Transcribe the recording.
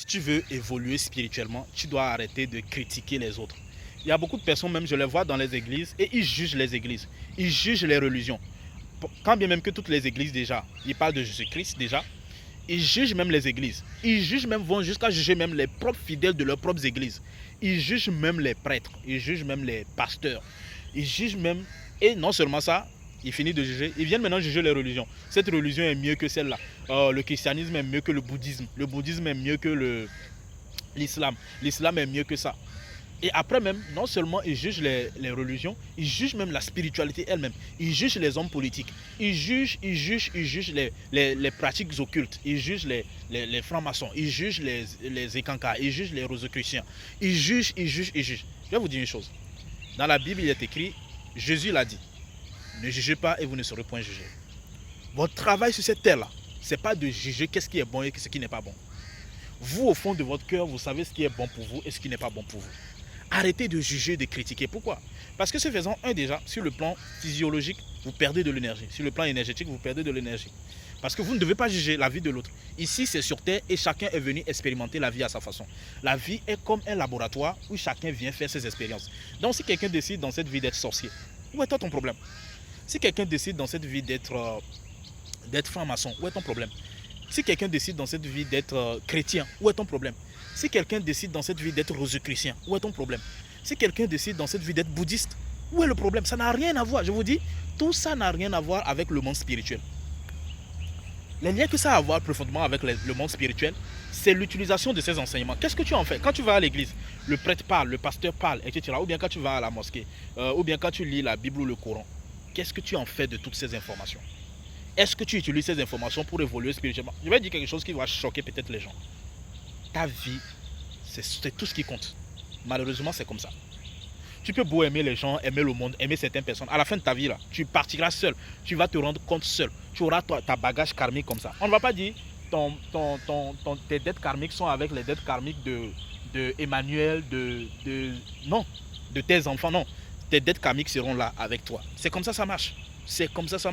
Si tu veux évoluer spirituellement, tu dois arrêter de critiquer les autres. Il y a beaucoup de personnes, même je les vois dans les églises, et ils jugent les églises. Ils jugent les religions. Quand bien même que toutes les églises déjà, ils parlent de Jésus-Christ déjà, ils jugent même les églises. Ils jugent même, vont jusqu'à juger même les propres fidèles de leurs propres églises. Ils jugent même les prêtres. Ils jugent même les pasteurs. Ils jugent même, et non seulement ça, ils finissent de juger, ils viennent maintenant juger les religions. Cette religion est mieux que celle-là. Le christianisme est mieux que le bouddhisme. Le bouddhisme est mieux que l'islam. L'islam est mieux que ça. Et après même, non seulement ils jugent les religions, ils jugent même la spiritualité elle-même. Ils jugent les hommes politiques. Ils jugent les pratiques occultes. Ils jugent les francs-maçons. Ils jugent les écancas. Ils jugent les rosicruciens. Ils jugent. Je vais vous dire une chose. Dans la Bible, il est écrit, Jésus l'a dit, ne jugez pas et vous ne serez point jugés. Votre travail sur cette terre-là, ce n'est pas de juger qu'est-ce qui est bon et ce qui n'est pas bon. Vous, au fond de votre cœur, vous savez ce qui est bon pour vous et ce qui n'est pas bon pour vous. Arrêtez de juger, de critiquer. Pourquoi? Parce que ce faisant, déjà, sur le plan physiologique, vous perdez de l'énergie. Sur le plan énergétique, vous perdez de l'énergie. Parce que vous ne devez pas juger la vie de l'autre. Ici, c'est sur Terre et chacun est venu expérimenter la vie à sa façon. La vie est comme un laboratoire où chacun vient faire ses expériences. Donc, si quelqu'un décide dans cette vie d'être sorcier, où est ton problème? Si quelqu'un décide dans cette vie d'être franc-maçon, où est ton problème? Si quelqu'un décide dans cette vie d'être chrétien, où est ton problème? Si quelqu'un décide dans cette vie d'être rosicrucien, où est ton problème? Si quelqu'un décide dans cette vie d'être bouddhiste, où est le problème? Ça n'a rien à voir. Je vous dis, tout ça n'a rien à voir avec le monde spirituel. Les liens que ça a à voir profondément avec le monde spirituel, c'est l'utilisation de ces enseignements. Qu'est-ce que tu en fais? Quand tu vas à l'église, le prêtre parle, le pasteur parle, etc. Ou bien quand tu vas à la mosquée, ou bien quand tu lis la Bible ou le Coran, qu'est-ce que tu en fais de toutes ces informations? Est-ce que tu utilises ces informations pour évoluer spirituellement? Je vais dire quelque chose qui va choquer peut-être les gens. Ta vie, c'est tout ce qui compte. Malheureusement, c'est comme ça. Tu peux beau aimer les gens, aimer le monde, aimer certaines personnes. À la fin de ta vie, là, tu partiras seul. Tu vas te rendre compte seul. Tu auras ta bagage karmique comme ça. On ne va pas dire tes dettes karmiques sont avec les dettes karmiques de Emmanuel, non, de tes enfants. Non, tes dettes karmiques seront là avec toi. C'est comme ça ça marche. C'est comme ça ça marche.